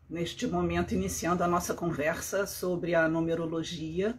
Neste momento, iniciando a nossa conversa sobre a numerologia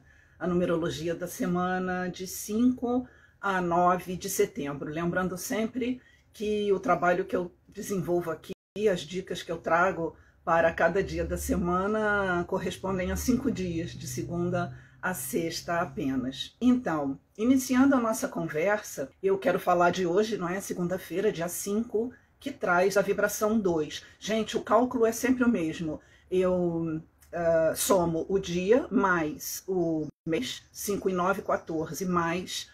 da semana de 5 a 9 de setembro. Lembrando sempre que o trabalho que eu desenvolvo aqui, as dicas que eu trago para cada dia da semana correspondem a 5 dias, de segunda a sexta apenas. Então, iniciando a nossa conversa, eu quero falar de hoje, não é? Segunda-feira, dia 5, que traz a vibração 2. Gente, o cálculo é sempre o mesmo. Eu somo o dia mais o mês, 5 e 9, 14, mais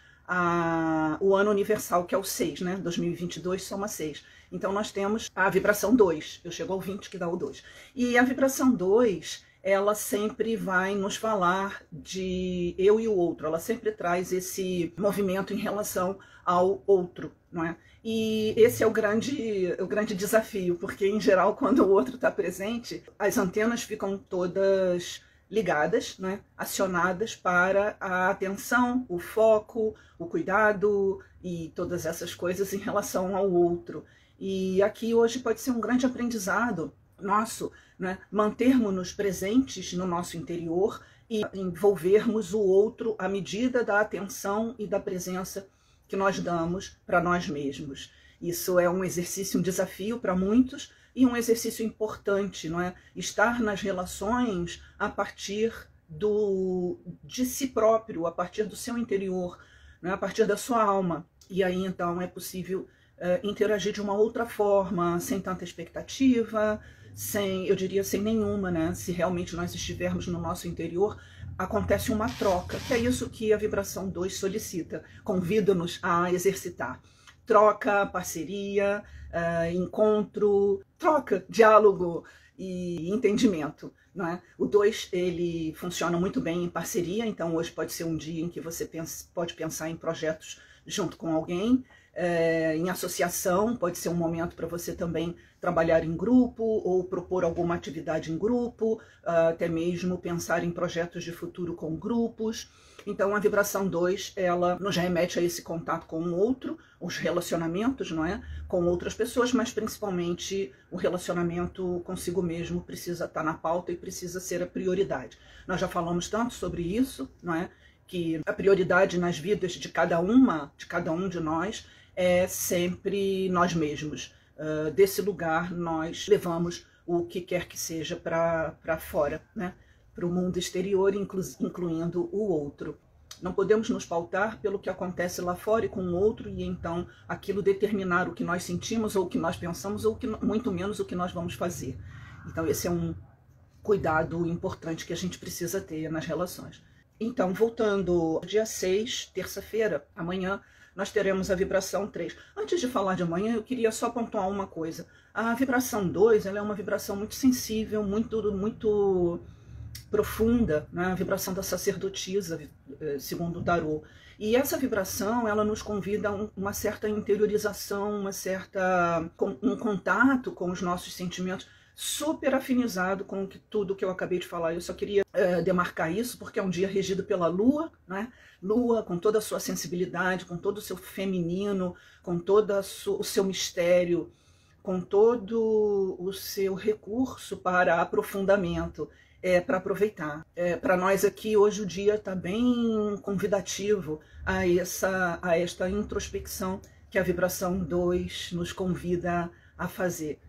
o ano universal, que é o 6, né? 2022 soma 6. Então, nós temos a vibração 2. Eu chego ao 20, que dá o 2. E a vibração 2, ela sempre vai nos falar de eu e o outro. Ela sempre traz esse movimento em relação ao outro, não é? E esse é o grande desafio, porque, em geral, quando o outro está presente, as antenas ficam todas ligadas, né? Acionadas para a atenção, o foco, o cuidado e todas essas coisas em relação ao outro. E aqui hoje pode ser um grande aprendizado nosso, né? Mantermos-nos presentes no nosso interior e envolvermos o outro à medida da atenção e da presença que nós damos para nós mesmos. Isso é um exercício, um desafio para muitos e um exercício importante, não é? Estar nas relações a partir de si próprio, a partir do seu interior, não é? A partir da sua alma. E aí então é possível interagir de uma outra forma, sem tanta expectativa, eu diria sem nenhuma, né? Se realmente nós estivermos no nosso interior, acontece uma troca, que é isso que a vibração 2 solicita, convida-nos a exercitar. Troca, parceria, encontro, troca, diálogo e entendimento, não é? O 2, ele funciona muito bem em parceria, então hoje pode ser um dia em que você pode pensar em projetos junto com alguém, em associação, pode ser um momento para você também trabalhar em grupo ou propor alguma atividade em grupo, até mesmo pensar em projetos de futuro com grupos. Então a vibração 2, ela nos remete a esse contato com o outro, os relacionamentos, não é? Com outras pessoas, mas principalmente o relacionamento consigo mesmo precisa estar na pauta e precisa ser a prioridade. Nós já falamos tanto sobre isso, não é? Que a prioridade nas vidas de cada um de nós é sempre nós mesmos. Desse lugar nós levamos o que quer que seja para fora, né? Para o mundo exterior, incluindo o outro. Não podemos nos pautar pelo que acontece lá fora e com o outro e então aquilo determinar o que nós sentimos ou o que nós pensamos ou muito menos o que nós vamos fazer. Então esse é um cuidado importante que a gente precisa ter nas relações. Então, voltando ao dia 6, terça-feira, amanhã, nós teremos a vibração 3. Antes de falar de amanhã, eu queria só pontuar uma coisa. A vibração 2, ela é uma vibração muito sensível, muito profunda, né? A vibração da sacerdotisa, segundo o tarô. E essa vibração, ela nos convida a uma certa interiorização, um contato com os nossos sentimentos, super afinizado com tudo que eu acabei de falar. Eu só queria demarcar isso, porque é um dia regido pela Lua, né? Lua com toda a sua sensibilidade, com todo o seu feminino, com todo o seu mistério, com todo o seu recurso para aprofundamento, para aproveitar. Para nós aqui, hoje o dia está bem convidativo a esta introspecção que a vibração 2 nos convida a fazer,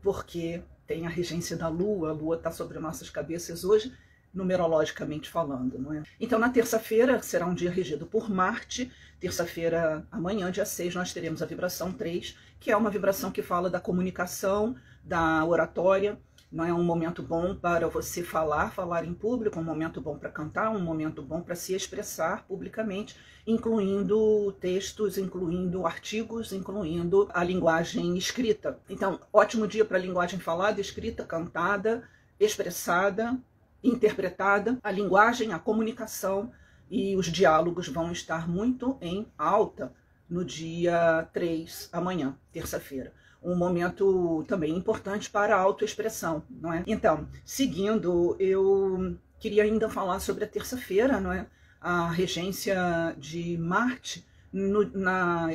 porque tem a regência da Lua, a Lua está sobre nossas cabeças hoje, numerologicamente falando, não é? Então, na terça-feira será um dia regido por Marte. Terça-feira, amanhã, dia 6, nós teremos a vibração 3, que é uma vibração que fala da comunicação, da oratória. Não é um momento bom para você falar em público, um momento bom para cantar, um momento bom para se expressar publicamente, incluindo textos, incluindo artigos, incluindo a linguagem escrita. Então, ótimo dia para a linguagem falada, escrita, cantada, expressada, interpretada. A linguagem, a comunicação e os diálogos vão estar muito em alta no dia 3, amanhã, terça-feira. Um momento também importante para a autoexpressão, não é? Então, seguindo, eu queria ainda falar sobre a terça-feira, não é? A regência de Marte na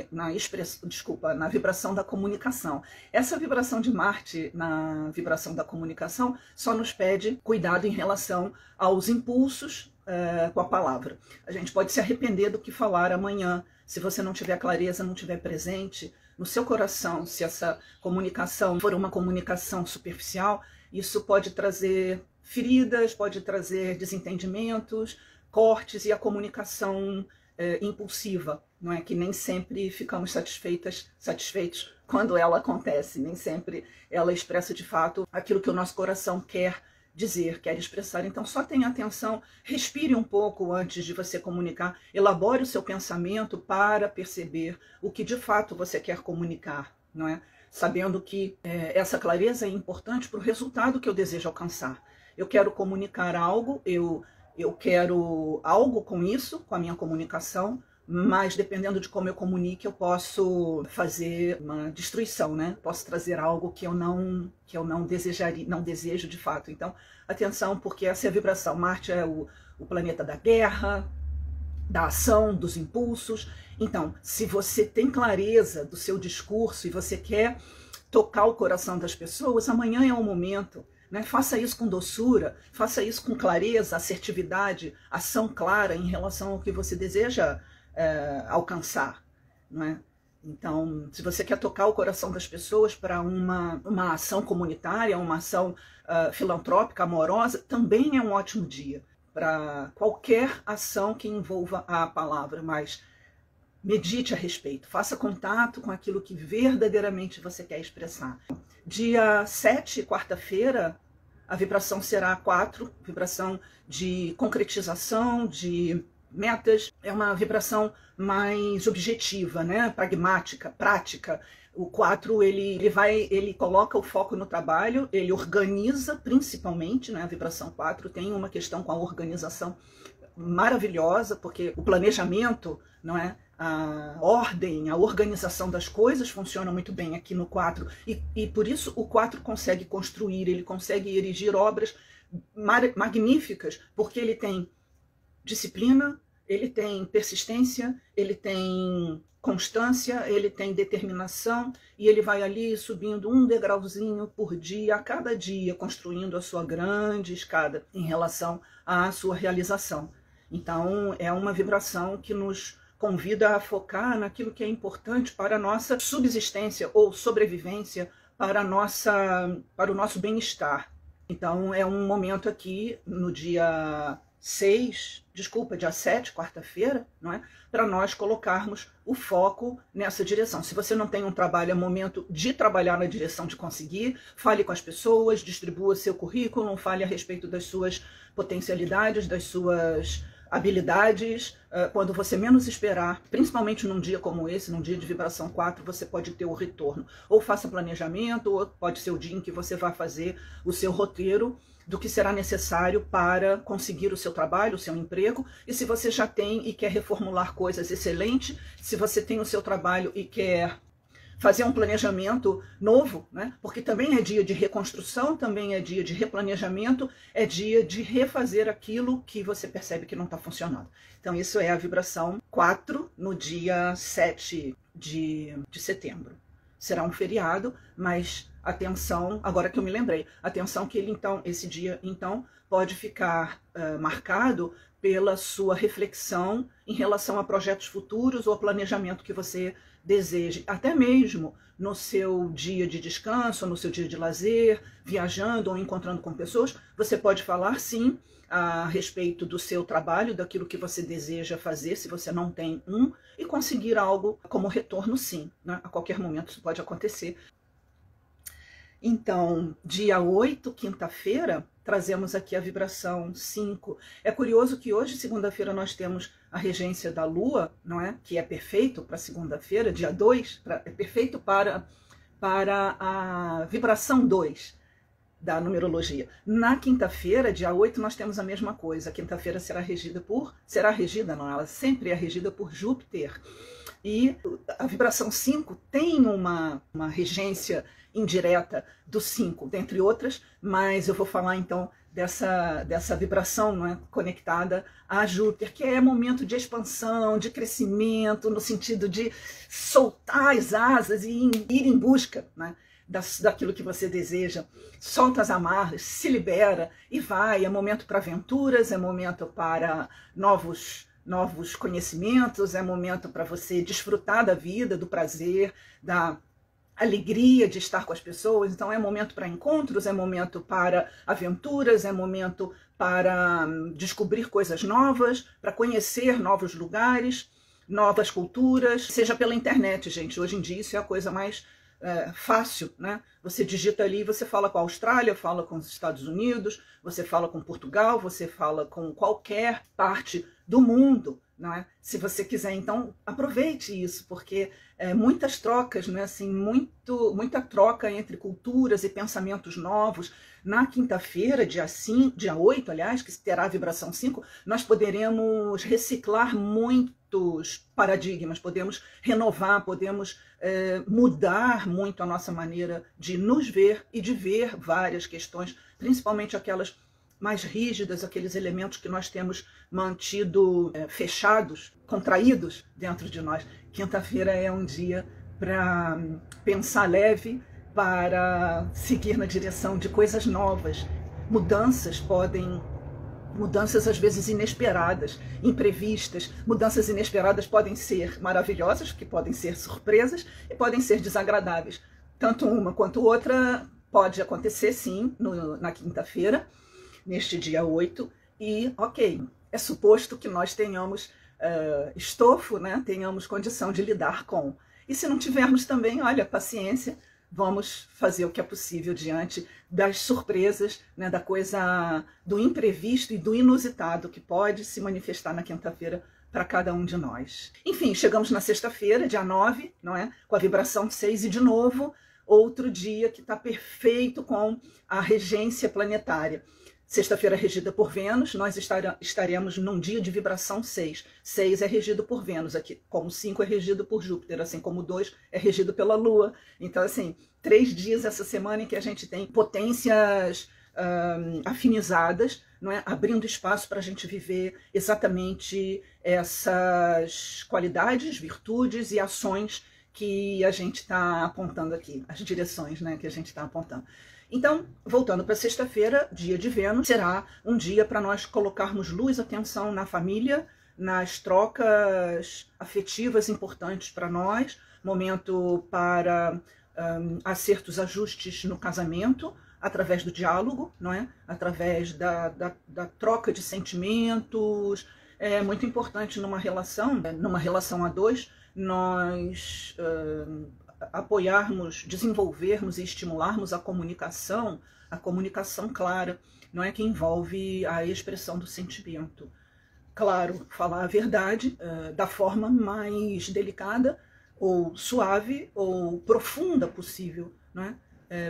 vibração da comunicação. Essa vibração de Marte na vibração da comunicação só nos pede cuidado em relação aos impulsos com a palavra. A gente pode se arrepender do que falar amanhã, se você não tiver clareza, não tiver presente no seu coração, se essa comunicação for uma comunicação superficial, isso pode trazer feridas, pode trazer desentendimentos, cortes e a comunicação impulsiva, não é? Que nem sempre ficamos satisfeitos quando ela acontece, nem sempre ela expressa de fato aquilo que o nosso coração quer dizer, quer expressar. Então só tenha atenção, respire um pouco antes de você comunicar, elabore o seu pensamento para perceber o que de fato você quer comunicar, não é? Sabendo que essa clareza é importante para o resultado que eu desejo alcançar. Eu quero comunicar algo, eu quero algo com isso, com a minha comunicação, mas dependendo de como eu comunique, eu posso fazer uma destruição, né? Posso trazer algo que eu não desejaria, não desejo de fato. Então, atenção, porque essa é a vibração. Marte é o planeta da guerra, da ação, dos impulsos. Então, se você tem clareza do seu discurso e você quer tocar o coração das pessoas, amanhã é o momento. Né? Faça isso com doçura, faça isso com clareza, assertividade, ação clara em relação ao que você deseja alcançar. Não é? Então, se você quer tocar o coração das pessoas para uma ação comunitária, uma ação filantrópica, amorosa, também é um ótimo dia para qualquer ação que envolva a palavra, mas medite a respeito, faça contato com aquilo que verdadeiramente você quer expressar. Dia 7, quarta-feira, a vibração será 4, vibração de concretização, de metas. É uma vibração mais objetiva, né? Pragmática, prática. O 4, ele coloca o foco no trabalho, ele organiza principalmente, né? A vibração 4 tem uma questão com a organização maravilhosa, porque o planejamento, não é? A ordem, a organização das coisas funciona muito bem aqui no 4, e por isso o 4 consegue construir, ele consegue erigir obras magníficas, porque ele tem disciplina, ele tem persistência, ele tem constância, ele tem determinação, e ele vai ali subindo um degrauzinho por dia, a cada dia, construindo a sua grande escada em relação à sua realização. Então é uma vibração que nos convida a focar naquilo que é importante para a nossa subsistência ou sobrevivência, para o nosso bem-estar. Então é um momento aqui no dia 7, quarta-feira, não é? Para nós colocarmos o foco nessa direção. Se você não tem um trabalho, é momento de trabalhar na direção de conseguir, fale com as pessoas, distribua seu currículo, fale a respeito das suas potencialidades, das suas habilidades, quando você menos esperar, principalmente num dia como esse, num dia de vibração 4, você pode ter o retorno. Ou faça planejamento, ou pode ser o dia em que você vai fazer o seu roteiro do que será necessário para conseguir o seu trabalho, o seu emprego. E se você já tem e quer reformular coisas, excelente. Se você tem o seu trabalho e quer fazer um planejamento novo, né? Porque também é dia de reconstrução, também é dia de replanejamento, é dia de refazer aquilo que você percebe que não está funcionando. Então isso é a vibração 4 no dia 7 de setembro. Será um feriado, mas atenção, agora que eu me lembrei, atenção que esse dia pode ficar marcado pela sua reflexão em relação a projetos futuros ou a planejamento que você deseje, até mesmo no seu dia de descanso, no seu dia de lazer, viajando ou encontrando com pessoas, você pode falar sim a respeito do seu trabalho, daquilo que você deseja fazer, se você não tem e conseguir algo como retorno sim, né? A qualquer momento isso pode acontecer. Então, dia 8, quinta-feira, trazemos aqui a vibração 5. É curioso que hoje, segunda-feira, nós temos a regência da Lua, não é? Que é perfeito para segunda-feira, dia 2, é perfeito para a vibração 2 da numerologia. Na quinta-feira, dia 8, nós temos a mesma coisa. A quinta-feira será regida, não, ela sempre é regida por Júpiter. E a vibração 5 tem uma regência indireta do 5, dentre outras, mas eu vou falar então dessa vibração, não é, conectada a Júpiter, que é momento de expansão, de crescimento, no sentido de soltar as asas e ir em busca, né, daquilo que você deseja. Solta as amarras, se libera e vai. É momento para aventuras, é momento para novos conhecimentos, é momento para você desfrutar da vida, do prazer, da alegria de estar com as pessoas. Então é momento para encontros, é momento para aventuras, é momento para descobrir coisas novas, para conhecer novos lugares, novas culturas, seja pela internet, gente. Hoje em dia isso é a coisa mais fácil, né? Você digita ali, você fala com a Austrália, fala com os Estados Unidos, você fala com Portugal, você fala com qualquer parte do mundo, não é? Se você quiser, então aproveite isso, porque muitas trocas, né? Assim, muita troca entre culturas e pensamentos novos. Na quinta-feira, dia 8, aliás, que terá a vibração 5, nós poderemos reciclar muitos paradigmas, podemos renovar, podemos mudar muito a nossa maneira de nos ver e de ver várias questões, principalmente aquelas mais rígidas, aqueles elementos que nós temos mantido fechados, contraídos dentro de nós. Quinta-feira é um dia para pensar leve, para seguir na direção de coisas novas. Mudanças às vezes inesperadas, imprevistas. Mudanças inesperadas podem ser maravilhosas, que podem ser surpresas e podem ser desagradáveis. Tanto uma quanto outra pode acontecer, sim, na quinta-feira, neste dia 8, e ok, é suposto que nós tenhamos estofo, né? Tenhamos condição de lidar com. E se não tivermos também, olha, paciência, vamos fazer o que é possível diante das surpresas, né, da coisa, do imprevisto e do inusitado que pode se manifestar na quinta-feira para cada um de nós. Enfim, chegamos na sexta-feira, dia 9, não é? Com a vibração 6 e de novo, outro dia que está perfeito com a regência planetária. Sexta-feira é regida por Vênus, nós estaremos num dia de vibração 6. 6 é regido por Vênus, aqui, como 5 é regido por Júpiter, assim como 2 é regido pela Lua. Então, assim, 3 dias essa semana em que a gente tem potências afinizadas, não é? Abrindo espaço para a gente viver exatamente essas qualidades, virtudes e ações que a gente está apontando aqui, as direções, né, que a gente está apontando. Então, voltando para sexta-feira, dia de Vênus, será um dia para nós colocarmos luz, atenção na família, nas trocas afetivas importantes para nós, momento para acertos, ajustes no casamento, através do diálogo, não é? Através da troca de sentimentos. É muito importante numa relação a dois, nós apoiarmos, desenvolvermos e estimularmos a comunicação clara, não é, que envolve a expressão do sentimento. Claro, falar a verdade da forma mais delicada ou suave ou profunda possível, não é?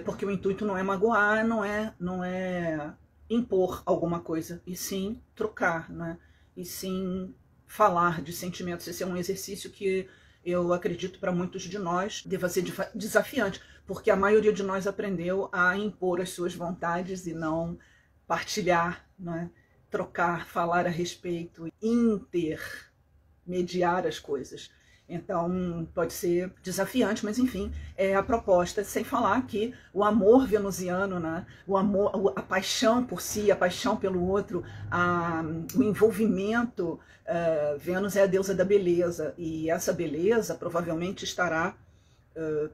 Porque o intuito não é magoar, não é impor alguma coisa, e sim trocar, né? E sim falar de sentimentos. Esse é um exercício que eu acredito para muitos de nós deva ser desafiante, porque a maioria de nós aprendeu a impor as suas vontades e não partilhar, não é? Trocar, falar a respeito, intermediar as coisas. Então, pode ser desafiante, mas enfim, é a proposta, sem falar que o amor venusiano, né? O amor, a paixão por si, a paixão pelo outro, o envolvimento. Vênus é a deusa da beleza, e essa beleza provavelmente estará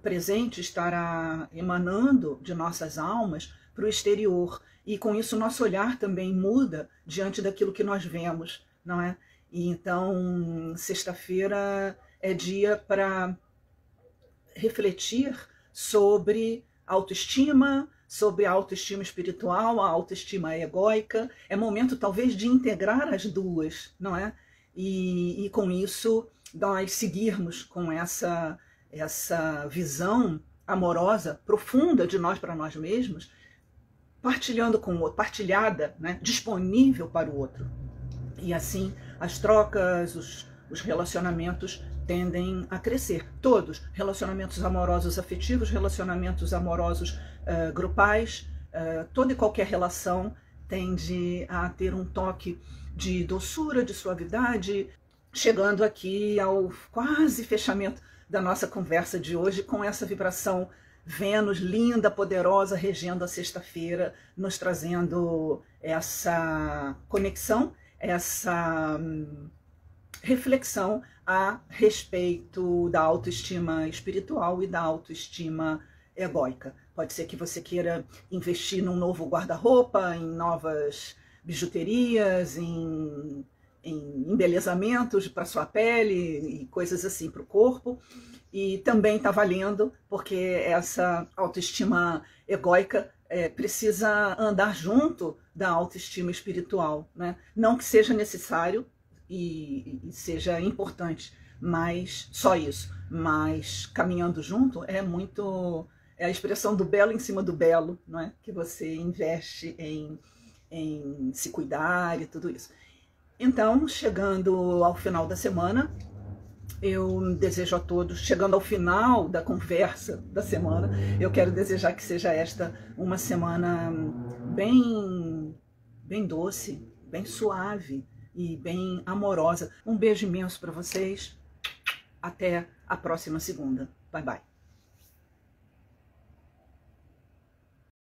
presente, estará emanando de nossas almas para o exterior. E com isso nosso olhar também muda diante daquilo que nós vemos, não é? E então, sexta-feira é dia para refletir sobre autoestima, sobre a autoestima espiritual, a autoestima egóica. É momento, talvez, de integrar as duas, não é? E com isso, nós seguirmos com essa visão amorosa, profunda de nós para nós mesmos, partilhando com o outro, partilhada, né? Disponível para o outro. E assim, as trocas, os relacionamentos tendem a crescer. Todos, relacionamentos amorosos afetivos, relacionamentos amorosos grupais, toda e qualquer relação tende a ter um toque de doçura, de suavidade, chegando aqui ao quase fechamento da nossa conversa de hoje com essa vibração Vênus linda, poderosa, regendo a sexta-feira, nos trazendo essa conexão, essa reflexão a respeito da autoestima espiritual e da autoestima egóica. Pode ser que você queira investir num novo guarda-roupa, em novas bijuterias, em embelezamentos para sua pele e coisas assim para o corpo. E também está valendo, porque essa autoestima egóica precisa andar junto da autoestima espiritual, né? Não que seja necessário e seja importante, mas só isso. Mas caminhando junto é a expressão do belo em cima do belo, não é? Que você investe em se cuidar e tudo isso. Então, chegando ao final da semana, eu desejo a todos, chegando ao final da conversa da semana, eu quero desejar que seja esta uma semana bem doce, bem suave e bem amorosa. Um beijo imenso para vocês. Até a próxima segunda. Bye, bye.